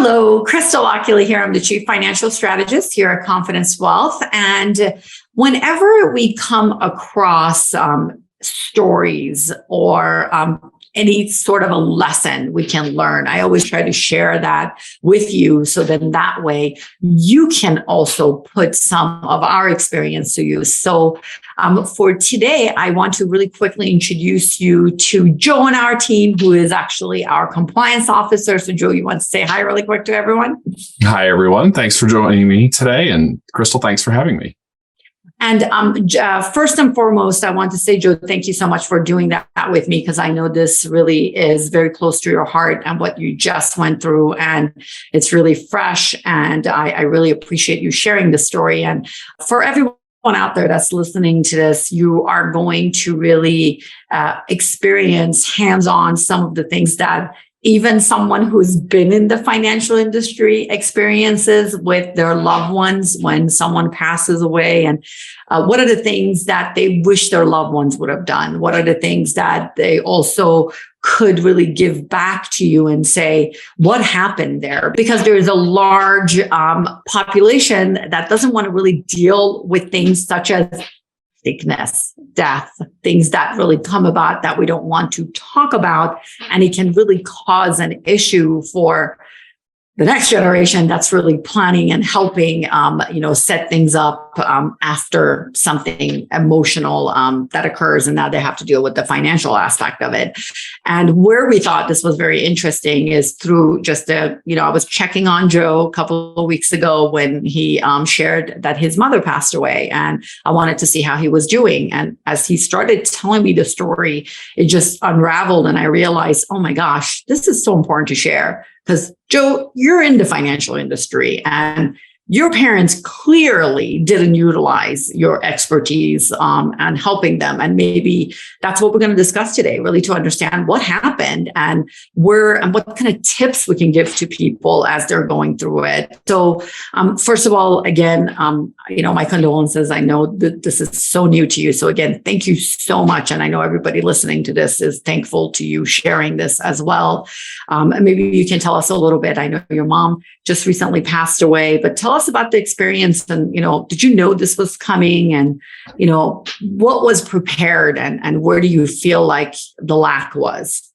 Hello, Crystal Oculi here. I'm the Chief Financial Strategist here at Confidence Wealth. And whenever we come across stories or any sort of a lesson we can learn, I always try to share that with you. So then that way you can also put some of our experience to use. So for today, I want to really quickly introduce you to Joe on our team, who is actually our compliance officer. So Joe, you want to say hi really quick to everyone? Hi, everyone. Thanks for joining me today. And Crystal, thanks for having me. And first and foremost, I want to say, Joe, thank you so much for doing that with me, because I know this really is very close to your heart and what you just went through. And it's really fresh. And I really appreciate you sharing the story. And for everyone out there that's listening to this, you are going to really experience hands-on some of the things that even someone who's been in the financial industry experiences with their loved ones when someone passes away. And what are the things that they wish their loved ones would have done? What are the things that they also could really give back to you and say, what happened there? Because there is a large population that doesn't want to really deal with things such as sickness, death, things that really come about that we don't want to talk about. And it can really cause an issue for the next generation that's really planning and helping, set things up after something emotional that occurs. And now they have to deal with the financial aspect of it. And where we thought this was very interesting is through just I was checking on Joe a couple of weeks ago when he shared that his mother passed away, and I wanted to see how he was doing. And as he started telling me the story, it just unraveled. And I realized, oh my gosh, this is so important to share. Because Joe, you're in the financial industry and your parents clearly didn't utilize your expertise and helping them. And maybe that's what we're going to discuss today, really to understand what happened and what kind of tips we can give to people as they're going through it. So first of all, again, my condolences. I know that this is so new to you. So again, thank you so much. And I know everybody listening to this is thankful to you sharing this as well. And maybe you can tell us a little bit. I know your mom just recently passed away, but tell us about the experience and, did you know this was coming and, what was prepared and where do you feel like the lack was?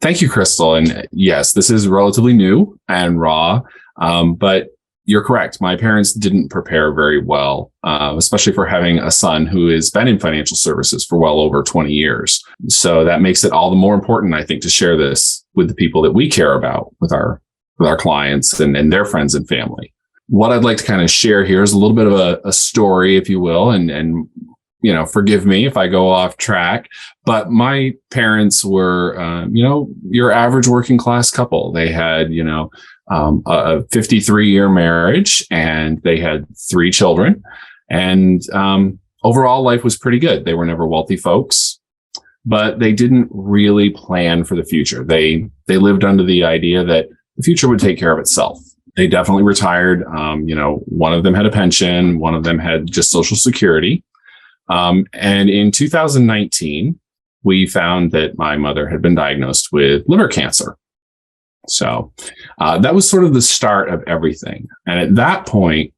Thank you, Crystal. And yes, this is relatively new and raw, but you're correct. My parents didn't prepare very well, especially for having a son who has been in financial services for well over 20 years. So that makes it all the more important, I think, to share this with the people that we care about, with our clients and their friends and family. What I'd like to kind of share here is a little bit of a story, if you will, and forgive me if I go off track, but my parents were, your average working class couple. They had, a 53-year marriage and they had 3 children, and overall life was pretty good. They were never wealthy folks, but they didn't really plan for the future. They lived under the idea that the future would take care of itself. They definitely retired. One of them had a pension. One of them had just Social Security. And in 2019, we found that my mother had been diagnosed with liver cancer. So that was sort of the start of everything. And at that point,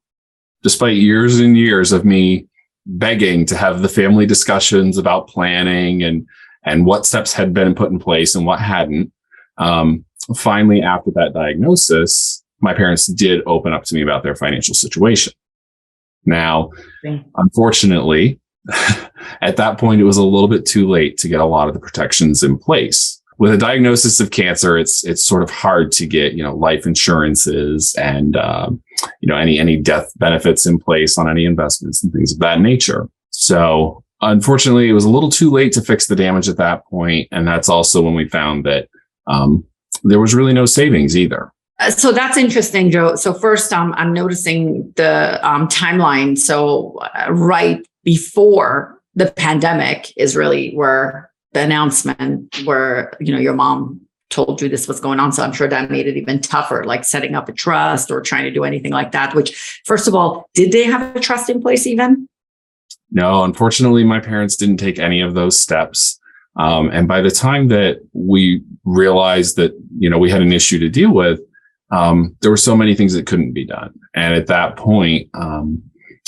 despite years and years of me begging to have the family discussions about planning and what steps had been put in place and what hadn't, finally, after that diagnosis, my parents did open up to me about their financial situation. Now, unfortunately, at that point, it was a little bit too late to get a lot of the protections in place. With a diagnosis of cancer, it's sort of hard to get, life insurances and, any death benefits in place on any investments and things of that nature. So unfortunately, it was a little too late to fix the damage at that point. And that's also when we found that there was really no savings either. So that's interesting, Joe. So first, I'm noticing the timeline. So right before the pandemic is really where the announcement where, your mom told you this was going on. So I'm sure that made it even tougher, like setting up a trust or trying to do anything like that, which first of all, did they have a trust in place even? No, unfortunately, my parents didn't take any of those steps. And by the time that we realized that, we had an issue to deal with, there were so many things that couldn't be done. And at that point,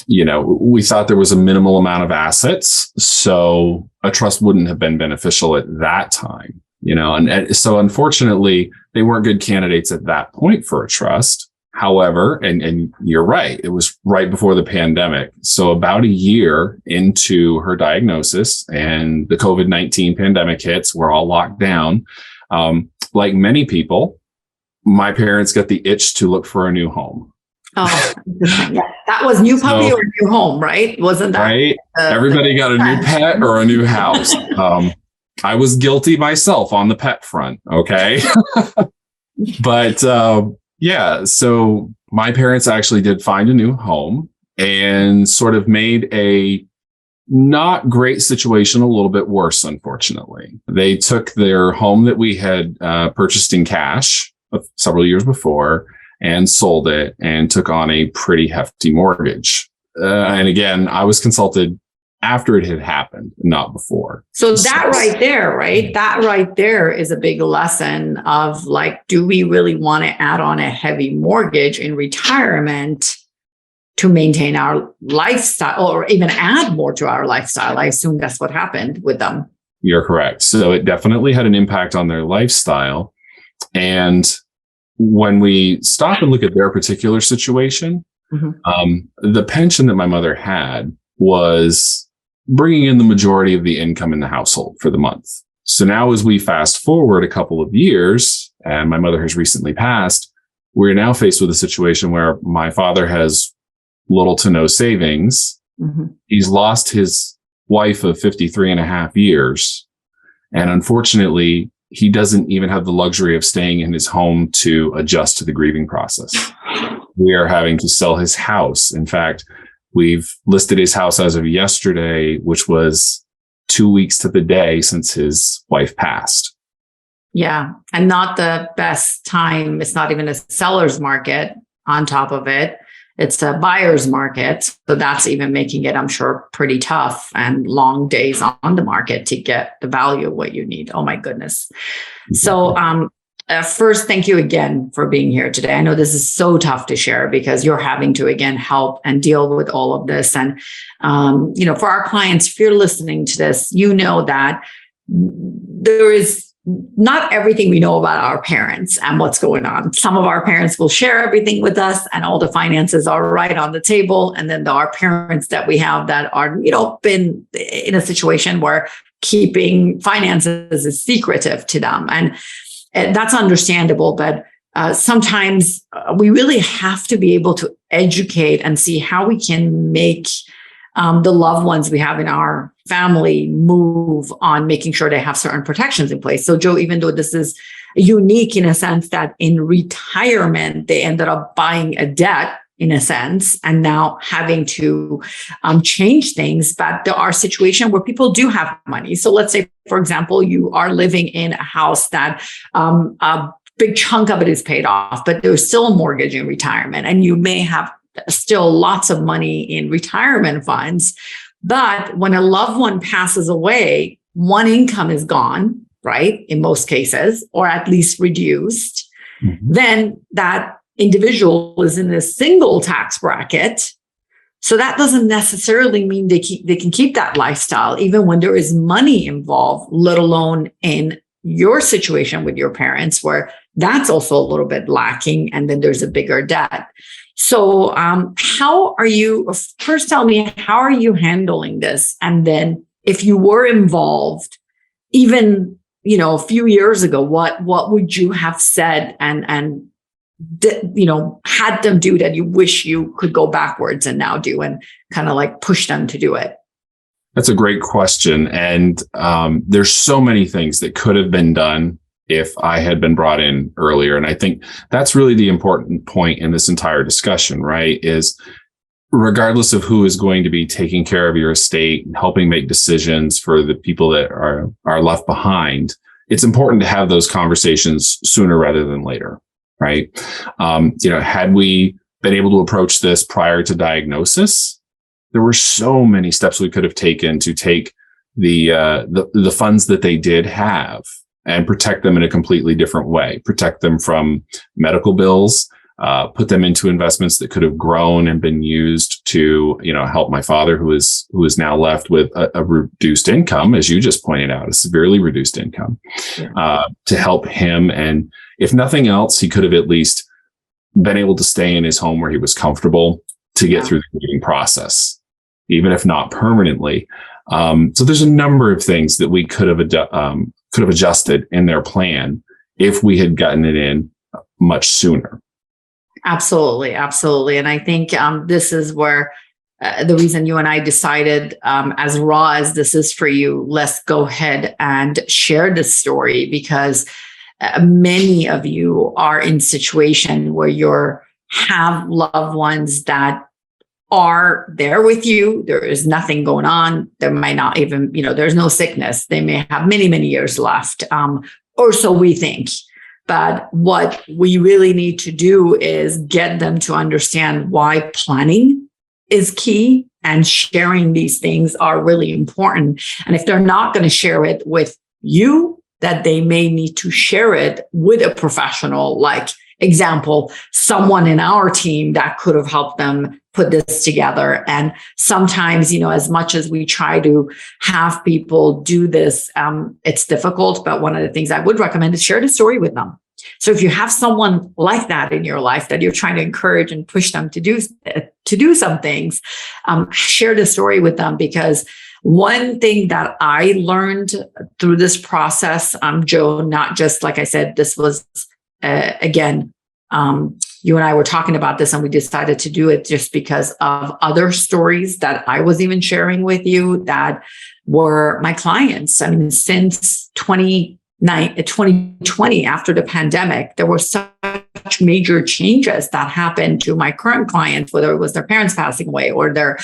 we thought there was a minimal amount of assets, so a trust wouldn't have been beneficial at that time, and so unfortunately, they weren't good candidates at that point for a trust. However, and you're right, it was right before the pandemic. So about a year into her diagnosis and the COVID-19 pandemic hits, we're all locked down. Like many people, my parents got the itch to look for a new home. Oh, yeah. That was new puppy or new home, right? Wasn't that right? Everybody got a new pet or a new house. I was guilty myself on the pet front. Okay. But so my parents actually did find a new home and sort of made a not great situation a little bit worse, unfortunately. They took their home that we had purchased in cash several years before and sold it and took on a pretty hefty mortgage. And again, I was consulted after it had happened, not before. So that right there, right? That right there is a big lesson of like, do we really want to add on a heavy mortgage in retirement to maintain our lifestyle or even add more to our lifestyle? I assume that's what happened with them. You're correct. So it definitely had an impact on their lifestyle. And when we stop and look at their particular situation, the pension that my mother had was bringing in the majority of the income in the household for the month. So now as we fast forward a couple of years, and my mother has recently passed, we're now faced with a situation where my father has little to no savings. He's lost his wife of 53 and a half years. And unfortunately, he doesn't even have the luxury of staying in his home to adjust to the grieving process. We are having to sell his house. In fact, we've listed his house as of yesterday, which was 2 weeks to the day since his wife passed. Yeah. And not the best time. It's not even a seller's market on top of it. It's a buyer's market. So that's even making it, I'm sure, pretty tough and long days on the market to get the value of what you need. Oh my goodness. So, first, thank you again for being here today. I know this is so tough to share because you're having to, again, help and deal with all of this. And, for our clients, if you're listening to this, you know that there is not everything we know about our parents and what's going on. Some of our parents will share everything with us and all the finances are right on the table. And then there are parents that we have that are, been in a situation where keeping finances is secretive to them. And that's understandable, but sometimes we really have to be able to educate and see how we can make the loved ones we have in our family move on making sure they have certain protections in place. So Joe, even though this is unique in a sense that in retirement, they ended up buying a debt in a sense, and now having to change things. But there are situations where people do have money. So let's say, for example, you are living in a house that a big chunk of it is paid off, but there's still a mortgage in retirement, and you may have still lots of money in retirement funds. But when a loved one passes away, one income is gone, right? In most cases, or at least reduced. Then that individual is in a single tax bracket. So that doesn't necessarily mean they can keep that lifestyle, even when there is money involved, let alone in your situation with your parents, where that's also a little bit lacking. And then there's a bigger debt. So how are you, first tell me, how are you handling this? And then if you were involved, even, a few years ago, what would you have said and had them do that you wish you could go backwards and now do, and kind of like push them to do it? That's a great question. And there's so many things that could have been done if I had been brought in earlier. And I think that's really the important point in this entire discussion, right? Is regardless of who is going to be taking care of your estate and helping make decisions for the people that are left behind, it's important to have those conversations sooner rather than later, right? Had we been able to approach this prior to diagnosis, there were so many steps we could have taken to take the funds that they did have and protect them in a completely different way. Protect them from medical bills, put them into investments that could have grown and been used to, help my father, who is now left with a reduced income, as you just pointed out, a severely reduced income, to help him. And if nothing else, he could have at least been able to stay in his home where he was comfortable to get through the grieving process, even if not permanently. So there's a number of things that we could have adjusted in their plan if we had gotten it in much sooner. Absolutely. Absolutely. And I think this is where the reason you and I decided, as raw as this is for you, let's go ahead and share this story, because many of you are in situation where you have loved ones that are there with you. There is nothing going on. There might not even, there's no sickness. They may have many, many years left, or so we think. But what we really need to do is get them to understand why planning is key and sharing these things are really important. And if they're not going to share it with you, that they may need to share it with a professional, like example, someone in our team that could have helped them put this together. And sometimes, as much as we try to have people do this, it's difficult. But one of the things I would recommend is share the story with them. So if you have someone like that in your life that you're trying to encourage and push them to do some things, share the story with them. Because one thing that I learned through this process, Joe, not just, like I said, this was, again, you and I were talking about this and we decided to do it just because of other stories that I was even sharing with you that were my clients. I mean, since 2020, after the pandemic, there were such major changes that happened to my current clients, whether it was their parents passing away or their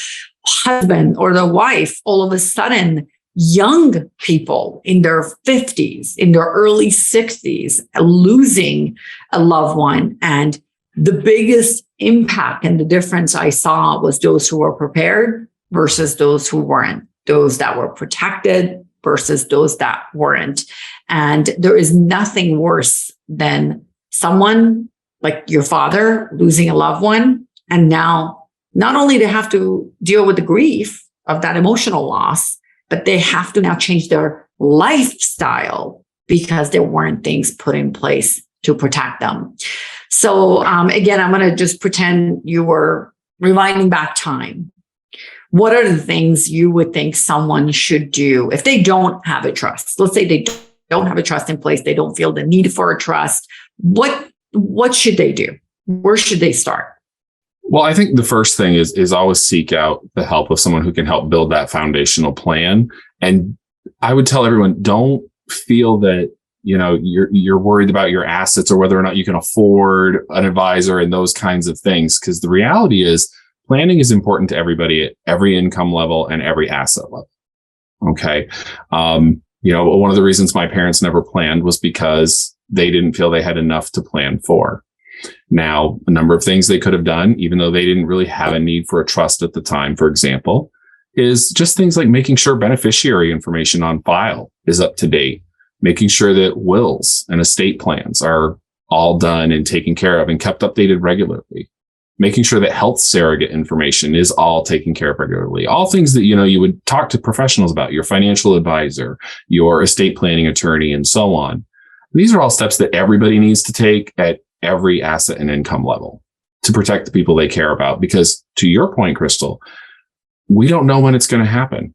husband or their wife. All of a sudden, young people in their 50s, in their early 60s, losing a loved one. And the biggest impact and the difference I saw was those who were prepared versus those who weren't, those that were protected versus those that weren't. And there is nothing worse than someone like your father losing a loved one. And now not only they have to deal with the grief of that emotional loss, but they have to now change their lifestyle because there weren't things put in place to protect them. So again, I'm going to just pretend you were rewinding back time. What are the things you would think someone should do if they don't have a trust? Let's say they don't have a trust in place. They don't feel the need for a trust. What should they do? Where should they start? Well, I think the first thing is always seek out the help of someone who can help build that foundational plan. And I would tell everyone, don't feel that, you're worried about your assets or whether or not you can afford an advisor and those kinds of things. Because the reality is planning is important to everybody at every income level and every asset level. Okay. One of the reasons my parents never planned was because they didn't feel they had enough to plan for. Now, a number of things they could have done, even though they didn't really have a need for a trust at the time, for example, is just things like making sure beneficiary information on file is up to date, making sure that wills and estate plans are all done and taken care of and kept updated regularly, making sure that health surrogate information is all taken care of regularly, all things that, you would talk to professionals about, your financial advisor, your estate planning attorney, and so on. These are all steps that everybody needs to take at every asset and income level to protect the people they care about. Because to your point, Crystal, we don't know when it's going to happen.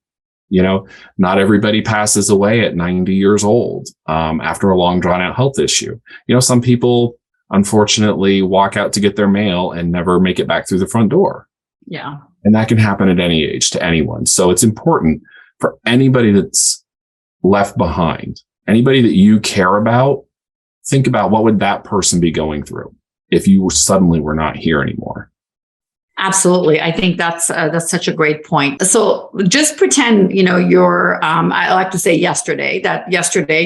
Not everybody passes away at 90 years old after a long drawn out health issue. Some people unfortunately walk out to get their mail and never make it back through the front door. Yeah. And that can happen at any age to anyone. So it's important for anybody that's left behind, anybody that you care about, think about what would that person be going through if you suddenly were not here anymore. Absolutely. I think that's such a great point. So just pretend, you're, I like to say yesterday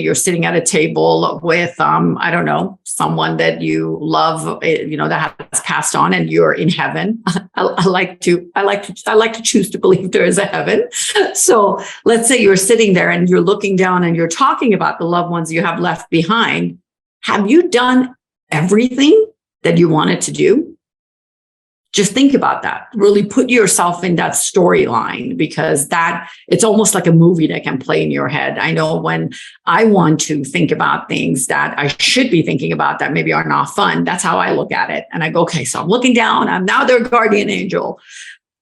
you're sitting at a table with, I don't know, someone that you love, that has passed on, and you're in heaven. I like to choose to believe there is a heaven. So let's say you're sitting there and you're looking down and you're talking about the loved ones you have left behind. Have you done everything that you wanted to do? Just think about that. Really put yourself in that storyline, because it's almost like a movie that can play in your head. I know when I want to think about things that I should be thinking about that maybe are not fun, that's how I look at it. And I go, okay, so I'm looking down. I'm now their guardian angel.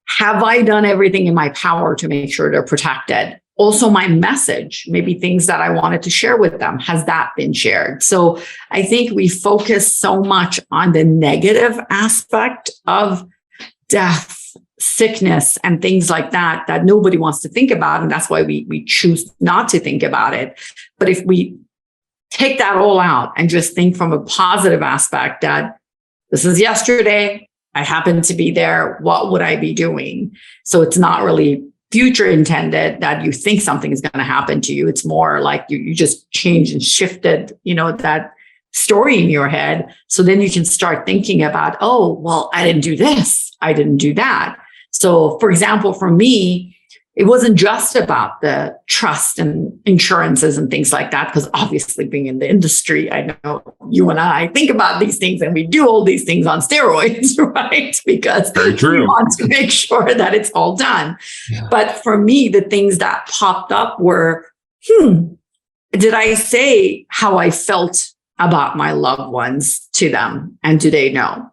Have I done everything in my power to make sure they're protected? Also, my message, maybe things that I wanted to share with them, has that been shared? So I think we focus so much on the negative aspect of death, sickness, and things like that, that nobody wants to think about. And that's why we choose not to think about it. But if we take that all out and just think from a positive aspect, that this is yesterday, I happen to be there, what would I be doing? So it's not really future intended that you think something is going to happen to you. It's more like you just changed and shifted, that story in your head. So then you can start thinking about, oh, well, I didn't do this, I didn't do that. So for example, for me, it wasn't just about the trust and insurances and things like that, because obviously being in the industry, I know you and I think about these things and we do all these things on steroids, right? Because we want to make sure that it's all done. Yeah. But for me, the things that popped up were, did I say how I felt about my loved ones to them? And do they know?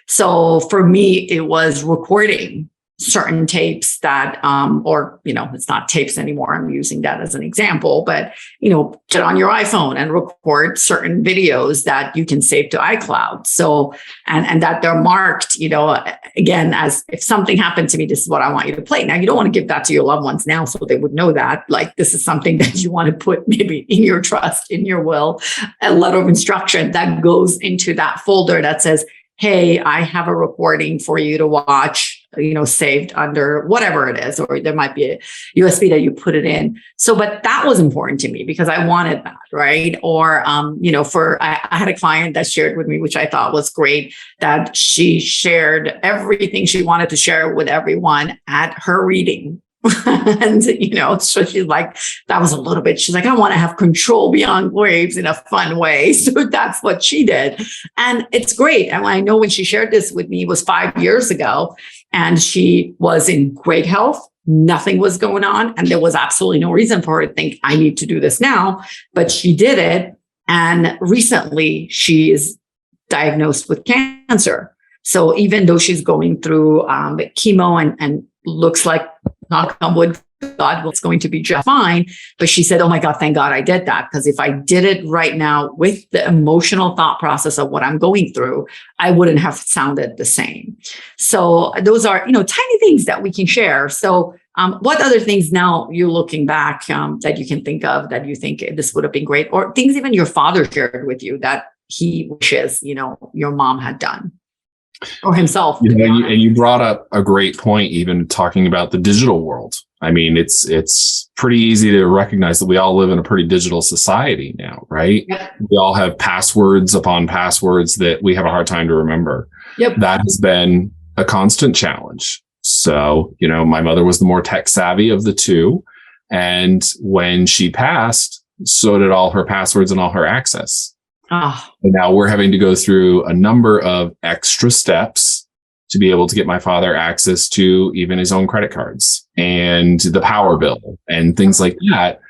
So for me, it was recording certain tapes that, it's not tapes anymore. I'm using that as an example, but, get on your iPhone and record certain videos that you can save to iCloud. So, and that they're marked, again, as if something happened to me, this is what I want you to play. Now, you don't want to give that to your loved ones now, so they would know that, like, this is something that you want to put maybe in your trust, in your will, a letter of instruction that goes into that folder that says, hey, I have a recording for you to watch, saved under whatever it is, or there might be a USB that you put it in. So, but that was important to me because I wanted that, right? Or, I had a client that shared with me, which I thought was great, that she shared everything she wanted to share with everyone at her reading. And, so she's like, that was a little bit, she's like, I want to have control beyond waves in a fun way. So that's what she did. And it's great. And I know when she shared this with me, it was 5 years ago, and she was in great health. Nothing was going on. And there was absolutely no reason for her to think, I need to do this now, but she did it. And recently she is diagnosed with cancer. So even though she's going through chemo and looks like, knock on wood, God, it's going to be just fine. But she said, oh my God, thank God I did that. Because if I did it right now with the emotional thought process of what I'm going through, I wouldn't have sounded the same. So those are, tiny things that we can share. So what other things now you're looking back that you can think of that you think this would have been great, or things even your father shared with you that he wishes, your mom had done? Or himself. And you brought up a great point, even talking about the digital world. I mean, it's pretty easy to recognize that we all live in a pretty digital society now, right? Yep. We all have passwords upon passwords that we have a hard time to remember. Yep. That has been a constant challenge. So, my mother was the more tech savvy of the two. And when she passed, so did all her passwords and all her access. And now we're having to go through a number of extra steps to be able to get my father access to even his own credit cards and the power bill and things like that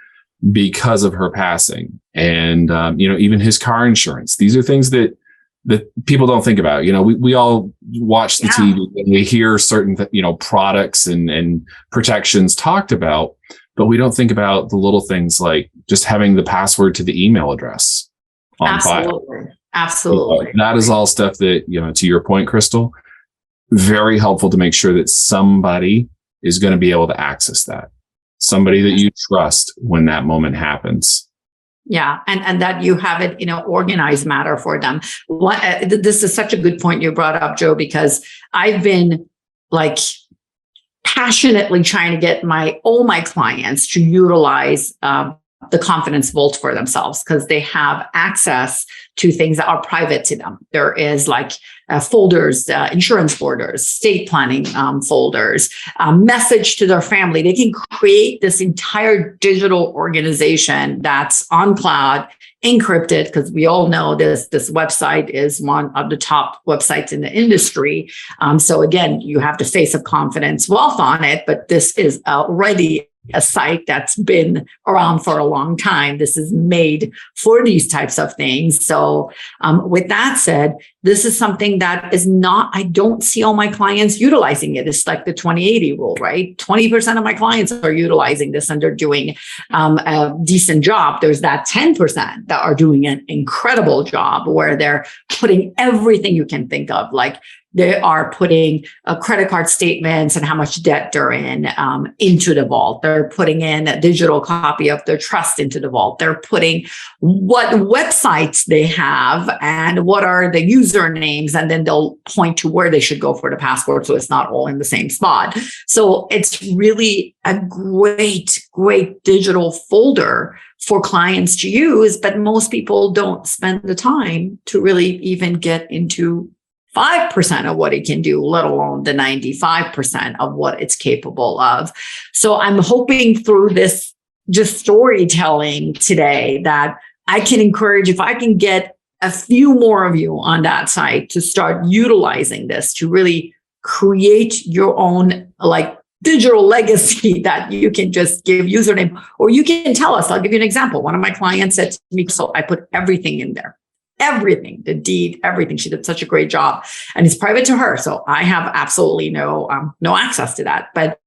because of her passing. And, even his car insurance. These are things that people don't think about. We all watch the TV and we hear certain, products and protections talked about, but we don't think about the little things like just having the password to the email address. Absolutely. That is all stuff that, to your point, Crystal, very helpful to make sure that somebody is going to be able to access that. Somebody that you trust when that moment happens. Yeah. And that you have it in an organized matter for them. This is such a good point you brought up, Joe, because I've been like passionately trying to get all my clients to utilize the Confidence Vault for themselves, because they have access to things that are private to them. There is like folders, insurance folders, estate planning folders, message to their family. They can create this entire digital organization that's on cloud, encrypted, because we all know this website is one of the top websites in the industry. So again, you have the face of Confidence Wealth on it, but this is already a site that's been around for a long time. This is made for these types of things. So with that said, this is something that is not, I don't see all my clients utilizing it. It's like the 20-80 rule, right? 20% of my clients are utilizing this and they're doing a decent job. There's that 10% that are doing an incredible job where they're putting everything you can think of, like they are putting credit card statements and how much debt they're in into the vault. They're putting in a digital copy of their trust into the vault. They're putting what websites they have and what are the usernames, and then they'll point to where they should go for the password, so it's not all in the same spot. So it's really a great digital folder for clients to use, but most people don't spend the time to really even get into 5% of what it can do, let alone the 95% of what it's capable of. So I'm hoping through this just storytelling today that I can encourage, if I can get a few more of you on that site to start utilizing this to really create your own like digital legacy that you can just give username, or you can tell us. I'll give you an example. One of my clients said to me, so I put everything in there. Everything, the deed, everything. She did such a great job, and it's private to her. So I have absolutely no access to that. But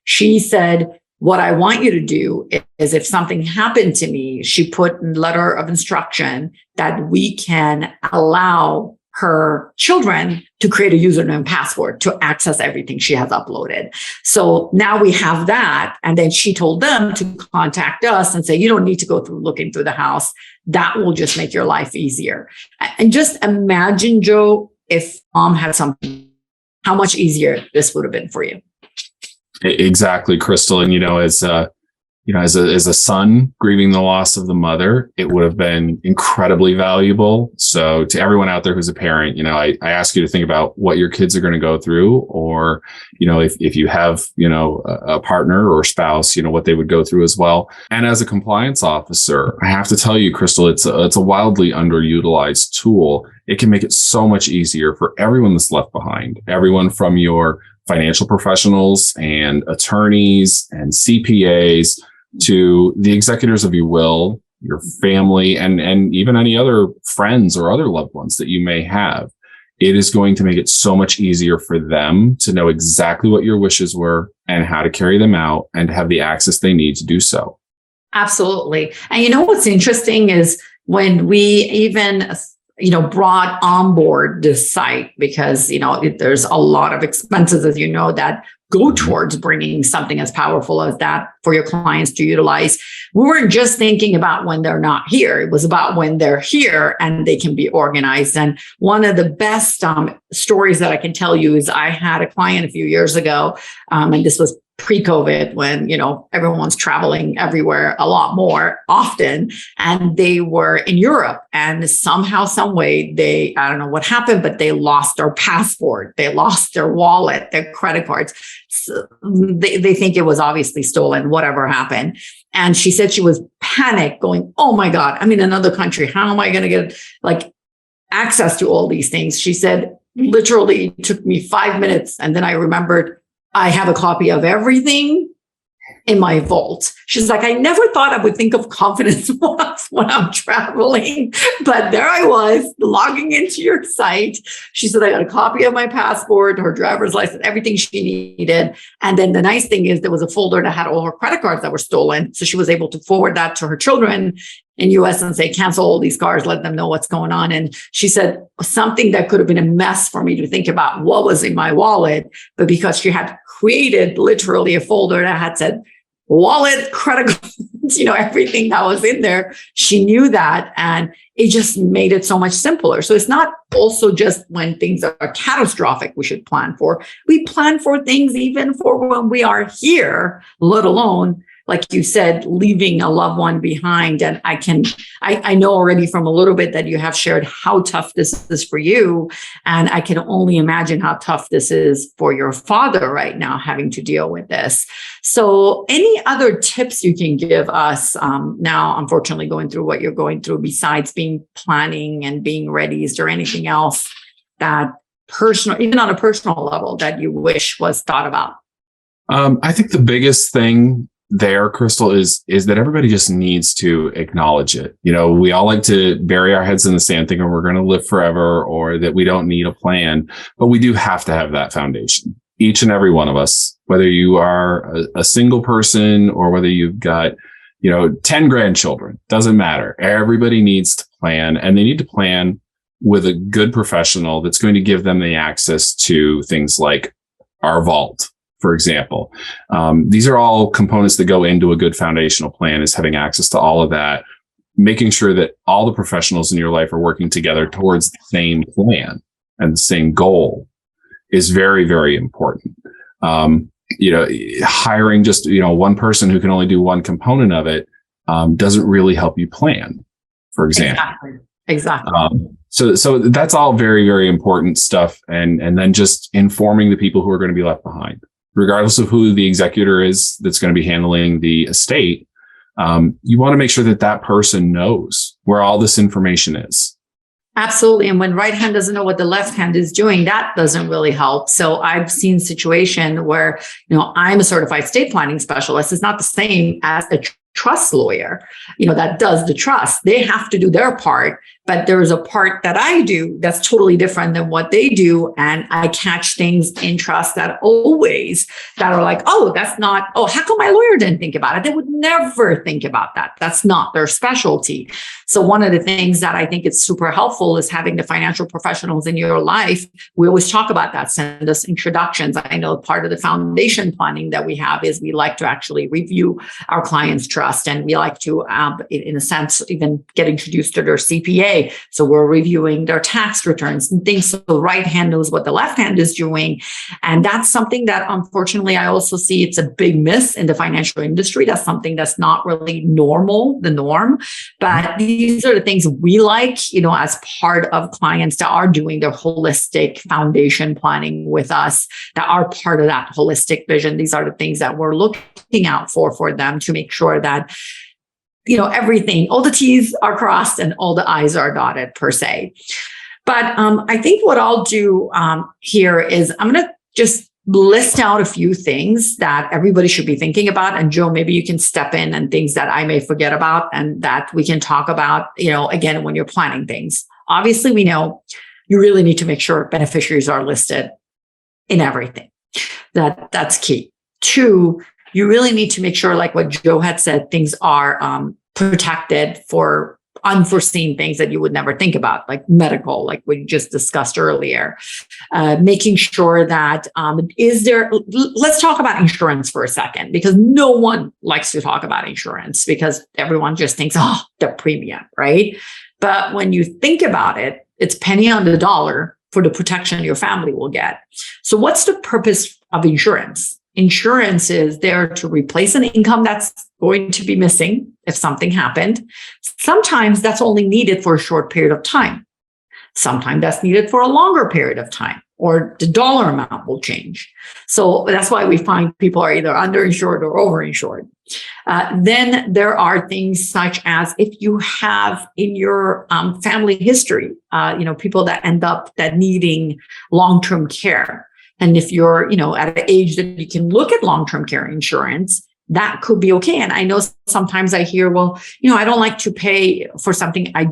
she said, what I want you to do is if something happened to me, she put in letter of instruction that we can allow her children to create a username and password to access everything she has uploaded. So now we have that. And then she told them to contact us and say, you don't need to go through looking through the house. That will just make your life easier. And just imagine, Joe, if mom had something, how much easier this would have been for you. Exactly, Crystal. And, as a son grieving the loss of the mother, it would have been incredibly valuable. So to everyone out there who's a parent, I ask you to think about what your kids are going to go through, or, if you have, a partner or spouse, what they would go through as well. And as a compliance officer, I have to tell you, Crystal, it's a wildly underutilized tool. It can make it so much easier for everyone that's left behind, everyone from your financial professionals and attorneys and CPAs to the executors of your will, your family, and even any other friends or other loved ones that you may have. It is going to make it so much easier for them to know exactly what your wishes were and how to carry them out and have the access they need to do so. Absolutely. And what's interesting is when we even brought on board this site, because, there's a lot of expenses, as that go towards bringing something as powerful as that for your clients to utilize. We weren't just thinking about when they're not here. It was about when they're here and they can be organized. And one of the best stories that I can tell you is I had a client a few years ago, and this was pre-COVID, when, everyone's traveling everywhere a lot more often, and they were in Europe, and somehow, some way, I don't know what happened, but they lost their passport, they lost their wallet, their credit cards. So they think it was obviously stolen, whatever happened. And she said she was panicked, going, oh my God, I'm in another country. How am I going to get access to all these things? She said, literally it took me 5 minutes. And then I remembered, I have a copy of everything in my vault. She's like, I never thought I would think of Confidence Wealth when I'm traveling, but there I was logging into your site. She said, I got a copy of my passport, her driver's license, everything she needed. And then the nice thing is there was a folder that had all her credit cards that were stolen. So she was able to forward that to her children in US and say, cancel all these cards, let them know what's going on. And she said something that could have been a mess for me to think about what was in my wallet, but because she had created literally a folder that had said wallet, credit cards, everything that was in there, she knew that. And it just made it so much simpler. So it's not also just when things are catastrophic we should plan for. We plan for things even for when we are here, let alone, like you said, leaving a loved one behind. And I know already from a little bit that you have shared how tough this is for you. And I can only imagine how tough this is for your father right now, having to deal with this. So any other tips you can give us now, unfortunately, going through what you're going through, besides being planning and being ready? Is there anything else that personal, even on a personal level, that you wish was thought about? I think the biggest thing there, Crystal, is that everybody just needs to acknowledge it. We all like to bury our heads in the sand thinking we're going to live forever or that we don't need a plan, but we do have to have that foundation. Each and every one of us, whether you are a single person or whether you've got, 10 grandchildren, doesn't matter. Everybody needs to plan, and they need to plan with a good professional that's going to give them the access to things like our vault, for example. These are all components that go into a good foundational plan, is having access to all of that, making sure that all the professionals in your life are working together towards the same plan and the same goal is very, very important. Hiring just, one person who can only do one component of it doesn't really help you plan, for example. Exactly. So that's all very, very important stuff. And then just informing the people who are going to be left behind, regardless of who the executor is that's going to be handling the estate. You want to make sure that that person knows where all this information is. Absolutely. And when right hand doesn't know what the left hand is doing, that doesn't really help. So I've seen situation where, I'm a certified estate planning specialist. It's not the same as a trust lawyer, that does the trust. They have to do their part, but there is a part that I do that's totally different than what they do. And I catch things in trust that are like, how come my lawyer didn't think about it? They would never think about that. That's not their specialty. So one of the things that I think is super helpful is having the financial professionals in your life. We always talk about that. Send us introductions. I know part of the foundation planning that we have is we like to actually review our clients' trust. And we like to, in a sense, even get introduced to their CPA. So we're reviewing their tax returns and things. So the right hand knows what the left hand is doing. And that's something that, unfortunately, I also see it's a big miss in the financial industry. That's something that's not really the norm. But these are the things we like, as part of clients that are doing their holistic foundation planning with us, that are part of that holistic vision. These are the things that we're looking out for them to make sure that everything, all the T's are crossed and all the I's are dotted, per se. But I think what I'll do here is I'm going to just list out a few things that everybody should be thinking about. And Joe, maybe you can step in and things that I may forget about and that we can talk about, again, when you're planning things. Obviously, we know you really need to make sure beneficiaries are listed in everything. That's key. 2, you really need to make sure, like what Joe had said, things are protected for unforeseen things that you would never think about, like medical, like we just discussed earlier. Making sure that let's talk about insurance for a second, because no one likes to talk about insurance because everyone just thinks, the premium, right? But when you think about it, it's penny on the dollar for the protection your family will get. So what's the purpose of insurance? Insurance is there to replace an income that's going to be missing if something happened. Sometimes that's only needed for a short period of time. Sometimes that's needed for a longer period of time, or the dollar amount will change. So that's why we find people are either underinsured or overinsured. Then there are things such as if you have in your family history, people that end up needing long-term care. And if you're, at an age that you can look at long-term care insurance, that could be okay. And I know sometimes I hear, I don't like to pay for something I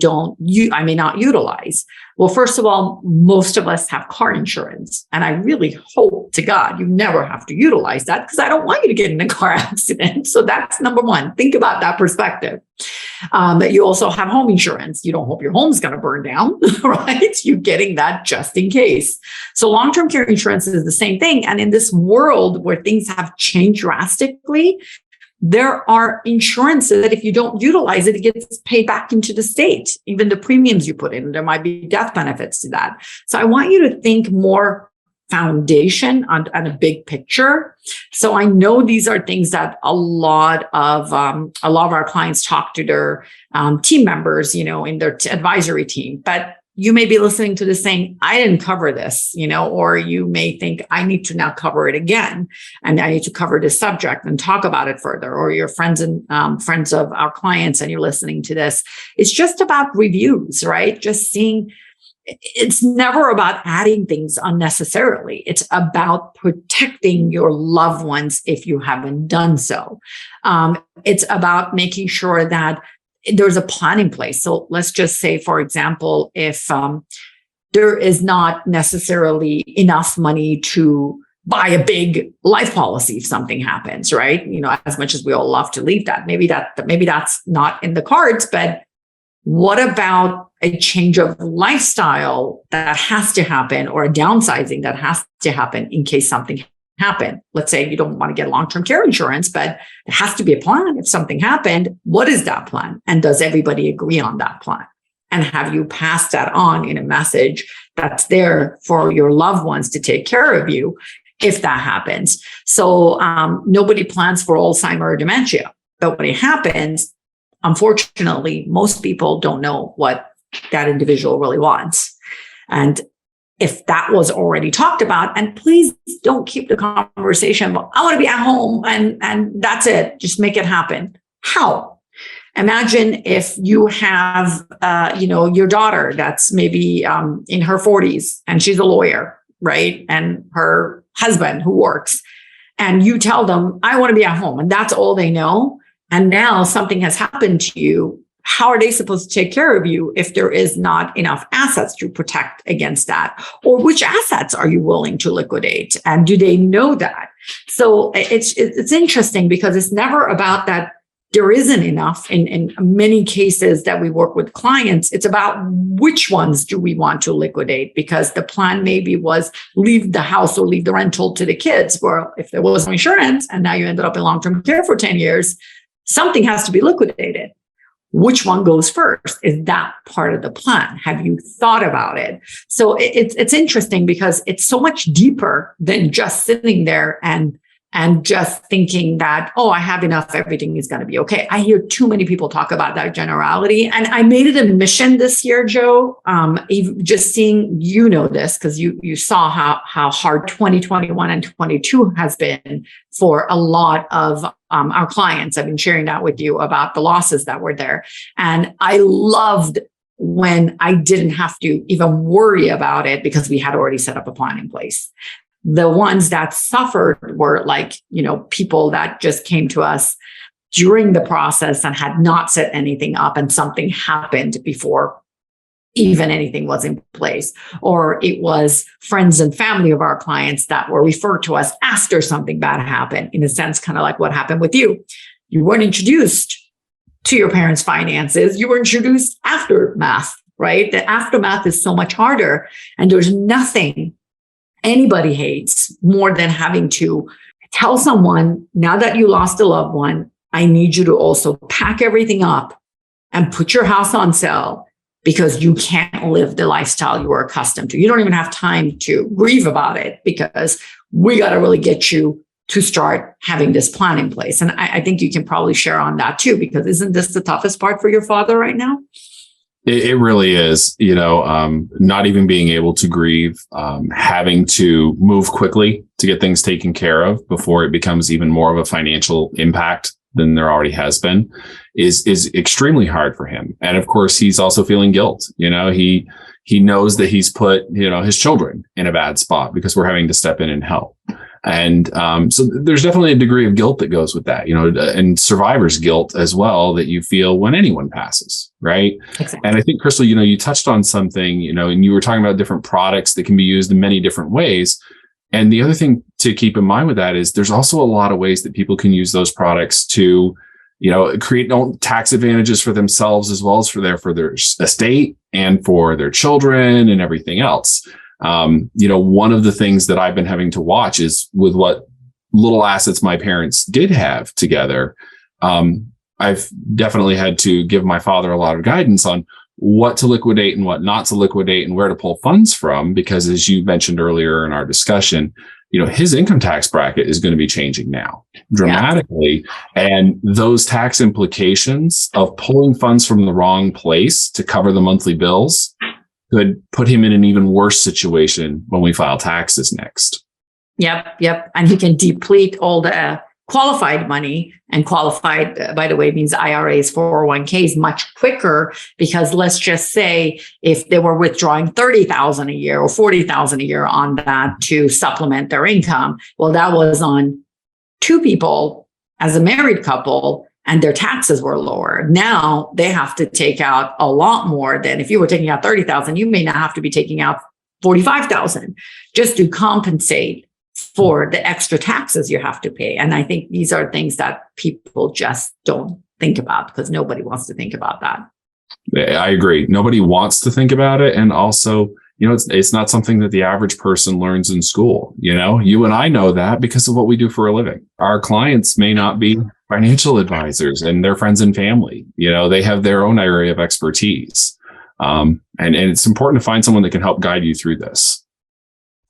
may not utilize. Well, first of all, most of us have car insurance. And I really hope to God you never have to utilize that, because I don't want you to get in a car accident. So that's number one. Think about that perspective. You also have home insurance. You don't hope your home's going to burn down, right? You're getting that just in case. So long-term care insurance is the same thing. And in this world where things have changed drastically, there are insurances that if you don't utilize it, it gets paid back into the state, even the premiums you put in. There might be death benefits to that. So I want you to think more foundation on a big picture. So I know these are things that a lot of our clients talk to their team members, in their advisory team, but you may be listening to this saying, I didn't cover this, or you may think I need to now cover it again. And I need to cover this subject and talk about it further, or your friends and friends of our clients, and you're listening to this. It's just about reviews, right? Just seeing. It's never about adding things unnecessarily. It's about protecting your loved ones if you haven't done so. It's about making sure that there's a plan in place. So let's just say, for example, if there is not necessarily enough money to buy a big life policy if something happens, right? As much as we all love to leave that, maybe that's not in the cards, but what about a change of lifestyle that has to happen, or a downsizing that has to happen in case something happened? Let's say you don't want to get long-term care insurance, but there has to be a plan. If something happened, what is that plan? And does everybody agree on that plan? And have you passed that on in a message that's there for your loved ones to take care of you if that happens? So nobody plans for Alzheimer or dementia, but when it happens, unfortunately, most people don't know what that individual really wants. And if that was already talked about, and please don't keep the conversation, well, I want to be at home and that's it. Just make it happen. How? Imagine if you have, your daughter that's maybe in her 40s and she's a lawyer, right? And her husband who works, and you tell them, I want to be at home, and that's all they know. And now something has happened to you. How are they supposed to take care of you if there is not enough assets to protect against that? Or which assets are you willing to liquidate? And do they know that? So it's interesting, because it's never about that there isn't enough in many cases that we work with clients. It's about which ones do we want to liquidate, because the plan maybe was leave the house or leave the rental to the kids. Well, if there was no insurance and now you ended up in long-term care for 10 years, something has to be liquidated. Which one goes first? Is that part of the plan? Have you thought about it? So it's interesting, because it's so much deeper than just sitting there and just thinking that, oh, I have enough, everything is going to be okay. I hear too many people talk about that generality. And I made it a mission this year, Joe, just seeing, this, because you saw how hard 2021 and 22 has been for a lot of our clients. I've been sharing that with you about the losses that were there. And I loved when I didn't have to even worry about it, because we had already set up a plan in place. The ones that suffered were people that just came to us during the process and had not set anything up, and something happened before even anything was in place. Or it was friends and family of our clients that were referred to us after something bad happened, in a sense, kind of like what happened with you. You weren't introduced to your parents' finances. You were introduced aftermath, right? The aftermath is so much harder. And there's nothing anybody hates more than having to tell someone, now that you lost a loved one, I need you to also pack everything up and put your house on sale, because you can't live the lifestyle you were accustomed to. You don't even have time to grieve about it, because we got to really get you to start having this plan in place. And I think you can probably share on that too, because isn't this the toughest part for your father right now? It really is, not even being able to grieve, having to move quickly to get things taken care of before it becomes even more of a financial impact than there already has been is extremely hard for him. And of course, he's also feeling guilt. He knows that he's put, his children in a bad spot because we're having to step in and help. And so there's definitely a degree of guilt that goes with that, and survivor's guilt as well, that you feel when anyone passes, right? Exactly. And I think, Crystal, you touched on something, and you were talking about different products that can be used in many different ways. And the other thing to keep in mind with that is there's also a lot of ways that people can use those products to, create tax advantages for themselves, as well as for their estate and for their children and everything else. One of the things that I've been having to watch is with what little assets my parents did have together, I've definitely had to give my father a lot of guidance on what to liquidate and what not to liquidate and where to pull funds from. Because as you mentioned earlier in our discussion, his income tax bracket is going to be changing now dramatically. Yeah. And those tax implications of pulling funds from the wrong place to cover the monthly bills could put him in an even worse situation when we file taxes next. Yep. And he can deplete all the qualified money, and qualified, by the way, means IRAs, 401ks much quicker, because let's just say if they were withdrawing $30,000 a year or $40,000 a year on that to supplement their income, well, that was on two people as a married couple, and their taxes were lower. Now they have to take out a lot more than if you were taking out $30,000, you may not have to be taking out $45,000 just to compensate for the extra taxes you have to pay. And I think these are things that people just don't think about, because nobody wants to think about that. I agree. Nobody wants to think about it. And also, it's not something that the average person learns in school. You and I know that because of what we do for a living. Our clients may not be financial advisors, and their friends and family, they have their own area of expertise. And it's important to find someone that can help guide you through this.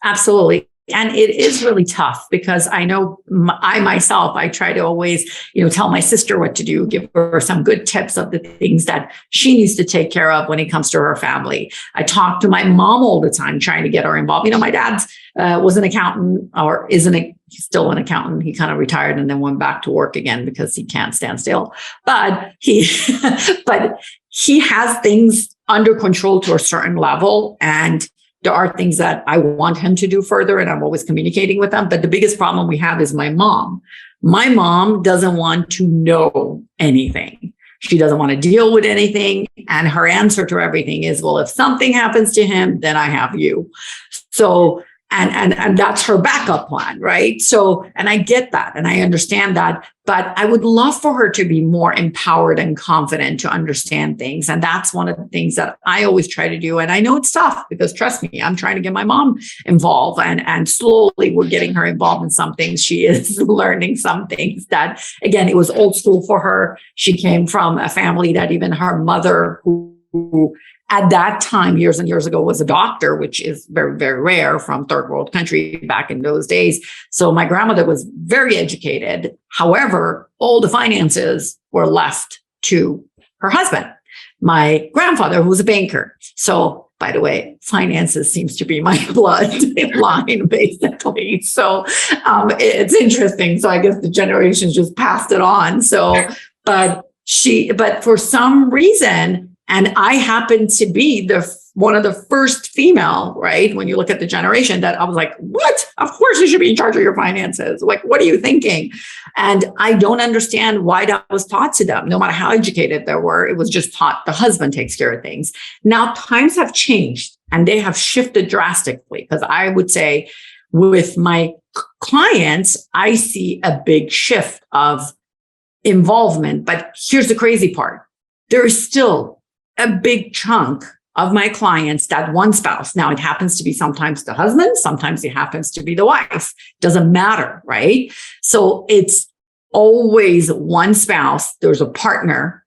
Absolutely. And it is really tough, because I know I try to always, tell my sister what to do, give her some good tips of the things that she needs to take care of when it comes to her family. I talk to my mom all the time, trying to get her involved. My dad was an accountant, or he's still an accountant. He kind of retired and then went back to work again because he can't stand still. But he has things under control to a certain level, and there are things that I want him to do further, and I'm always communicating with them. But the biggest problem we have is my mom. My mom doesn't want to know anything. She doesn't want to deal with anything. And her answer to everything is, well, if something happens to him, then I have you. So, and that's her backup plan, right? So, and I get that and I understand that, but I would love for her to be more empowered and confident to understand things. And that's one of the things that I always try to do. And I know it's tough, because trust me, I'm trying to get my mom involved, and slowly we're getting her involved in some things. She is learning some things that, again, it was old school for her. She came from a family that even her mother, who at that time, years and years ago, was a doctor, which is very, very rare from third world country back in those days. So my grandmother was very educated. However, all the finances were left to her husband, my grandfather, who was a banker. So, by the way, finances seems to be my bloodline, basically. So it's interesting. So I guess the generations just passed it on. So, but for some reason, and I happened to be one of the first female, right? When you look at the generation, that I was like, what? Of course you should be in charge of your finances. Like, what are you thinking? And I don't understand why that was taught to them. No matter how educated they were, it was just taught the husband takes care of things. Now times have changed and they have shifted drastically, because I would say with my clients, I see a big shift of involvement. But here's the crazy part. There is still a big chunk of my clients that one spouse. Now it happens to be sometimes the husband, sometimes it happens to be the wife. Doesn't matter, right? So it's always one spouse. There's a partner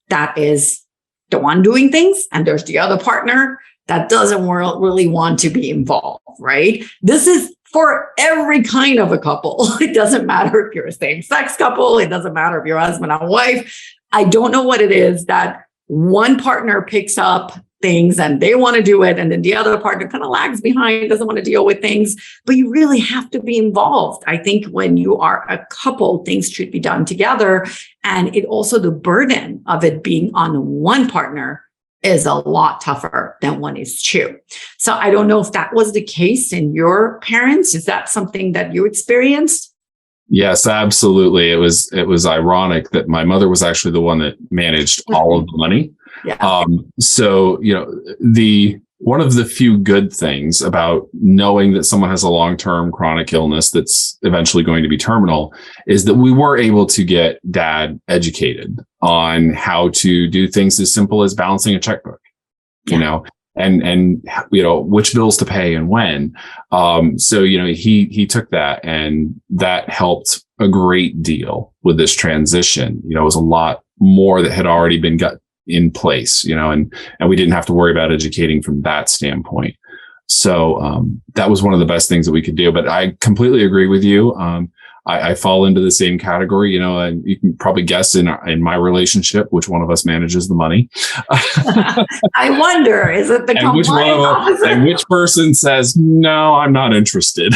that is the one doing things, and there's the other partner that doesn't really want to be involved, right? This is for every kind of a couple. It doesn't matter if you're a same-sex couple. It doesn't matter if you're husband and wife. I don't know what it is that one partner picks up things and they want to do it, and then the other partner kind of lags behind, doesn't want to deal with things. But you really have to be involved. I think when you are a couple, things should be done together. And it also, the burden of it being on one partner is a lot tougher than one is two. So I don't know if that was the case in your parents. Is that something that you experienced? Yes, absolutely. It was ironic that my mother was actually the one that managed all of the money. Yeah. So, one of the few good things about knowing that someone has a long-term chronic illness that's eventually going to be terminal is that we were able to get dad educated on how to do things as simple as balancing a checkbook, and which bills to pay and when. So he took that, and that helped a great deal with this transition. It was a lot more that had already been got in place, and we didn't have to worry about educating from that standpoint. So that was one of the best things that we could do. But I completely agree with you. I fall into the same category, and you can probably guess in my relationship which one of us manages the money. I wonder, is it the compliance officer? And which person says, no, I'm not interested.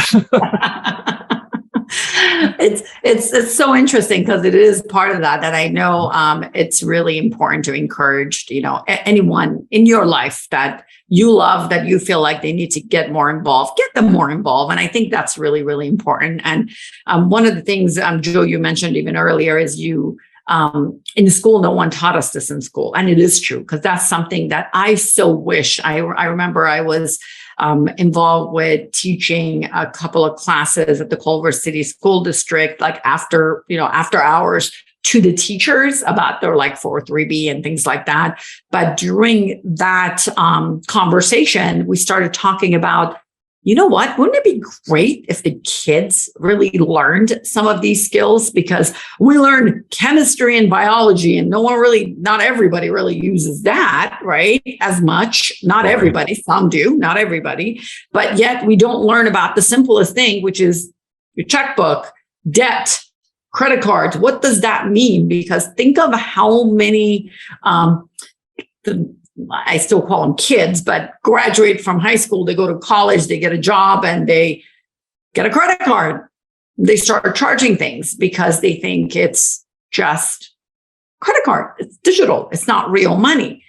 It's so interesting because it is part of that I know it's really important to encourage, anyone in your life that you love, that you feel like they need to get more involved, get them more involved. And I think that's really, really important. And one of the things, Joe, you mentioned even earlier is in school, no one taught us this in school. And it is true, because that's something that I so wish. I remember I was involved with teaching a couple of classes at the Culver City School District, like after hours, to the teachers about their 403B and things like that. But during that conversation, we started talking about, wouldn't it be great if the kids really learned some of these skills? Because we learn chemistry and biology, and not everybody really uses that, right? As much. Not everybody, some do, not everybody. But yet we don't learn about the simplest thing, which is your checkbook, debt, credit cards. What does that mean? Because think of how many, I still call them kids, but graduate from high school, they go to college, they get a job, and they get a credit card. They start charging things because they think it's just credit card. It's digital. It's not real money.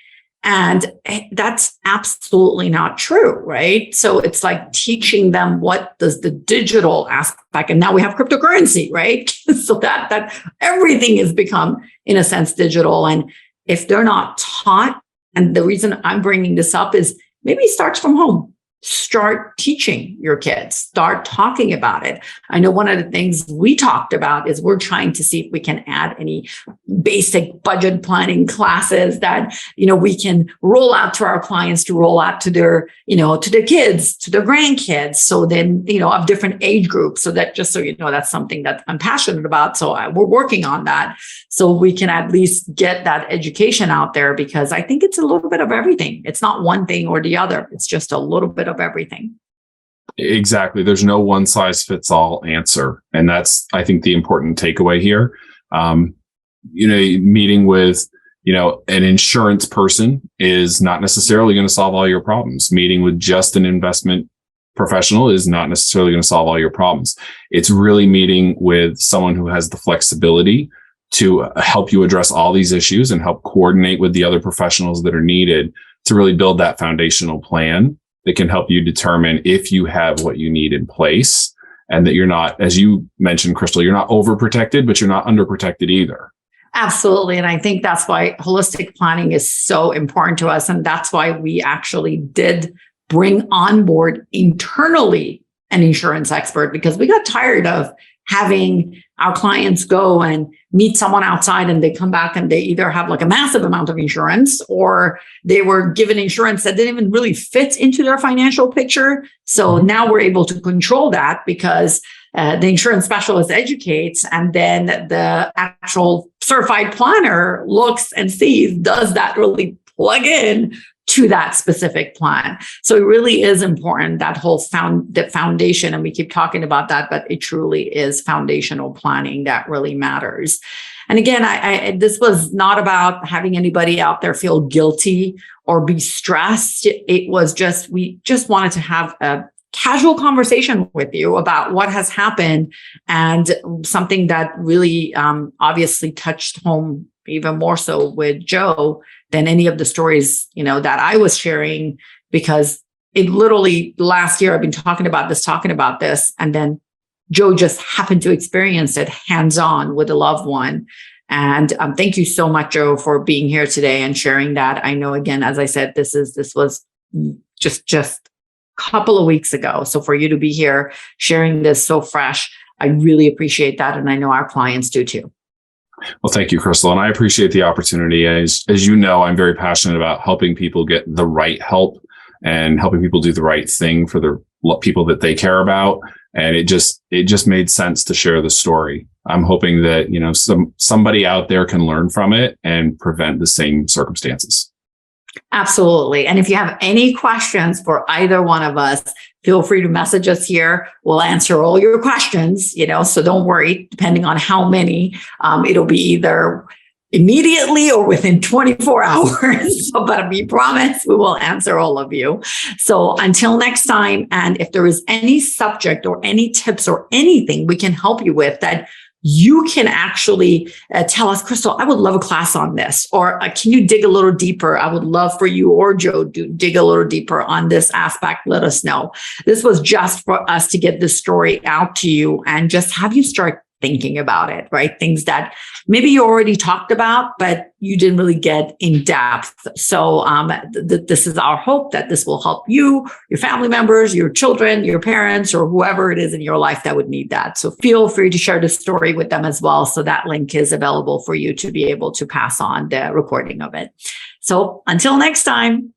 And that's absolutely not true, right? So it's like teaching them what does the digital aspect, and now we have cryptocurrency, right? So that everything has become, in a sense, digital. And if they're not taught, and the reason I'm bringing this up is maybe it starts from home. Start teaching your kids, start talking about it. I know one of the things we talked about is we're trying to see if we can add any basic budget planning classes that, we can roll out to our clients, to roll out to their, to their kids, to their grandkids. So then, of different age groups. So that, just so you know, that's something that I'm passionate about. So we're working on that so we can at least get that education out there, because I think it's a little bit of everything. It's not one thing or the other. It's just a little bit of everything. Exactly. There's no one size fits all answer. And that's, I think, the important takeaway here. Meeting with, an insurance person is not necessarily going to solve all your problems. Meeting with just an investment professional is not necessarily going to solve all your problems. It's really meeting with someone who has the flexibility to help you address all these issues and help coordinate with the other professionals that are needed to really build that foundational plan that can help you determine if you have what you need in place, and that you're not, as you mentioned, Crystal, you're not overprotected, but you're not underprotected either. Absolutely. And I think that's why holistic planning is so important to us. And that's why we actually did bring on board internally an insurance expert, because we got tired of having our clients go and meet someone outside and they come back and they either have a massive amount of insurance, or they were given insurance that didn't even really fit into their financial picture. So now we're able to control that, because the insurance specialist educates, and then the actual certified planner looks and sees, does that really plug in to that specific plan? So it really is important, that whole the foundation, and we keep talking about that, but it truly is foundational planning that really matters. And again, I this was not about having anybody out there feel guilty or be stressed. It was just, we just wanted to have a casual conversation with you about what has happened, and something that really obviously touched home even more so with Joe than any of the stories, that I was sharing, because it literally last year I've been talking about this, and then Joe just happened to experience it hands-on with a loved one. And thank you so much, Joe, for being here today and sharing that. I know, again, as I said, this was just couple of weeks ago. So for you to be here sharing this so fresh, I really appreciate that. And I know our clients do too. Well, thank you, Crystal. And I appreciate the opportunity. As you know, I'm very passionate about helping people get the right help and helping people do the right thing for the people that they care about. And it just made sense to share the story. I'm hoping that, somebody out there can learn from it and prevent the same circumstances. Absolutely. And if you have any questions for either one of us, feel free to message us here. We'll answer all your questions, so don't worry, depending on how many, it'll be either immediately or within 24 hours. But we promise we will answer all of you. So until next time, and if there is any subject or any tips or anything we can help you with that you can actually tell us, Crystal, I would love a class on this, or can you dig a little deeper? I would love for you or Joe to dig a little deeper on this aspect. Let us know. This was just for us to get this story out to you and just have you start thinking about it, right? Things that maybe you already talked about, but you didn't really get in depth. So this is our hope that this will help you, your family members, your children, your parents, or whoever it is in your life that would need that. So feel free to share the story with them as well. So that link is available for you to be able to pass on the recording of it. So until next time.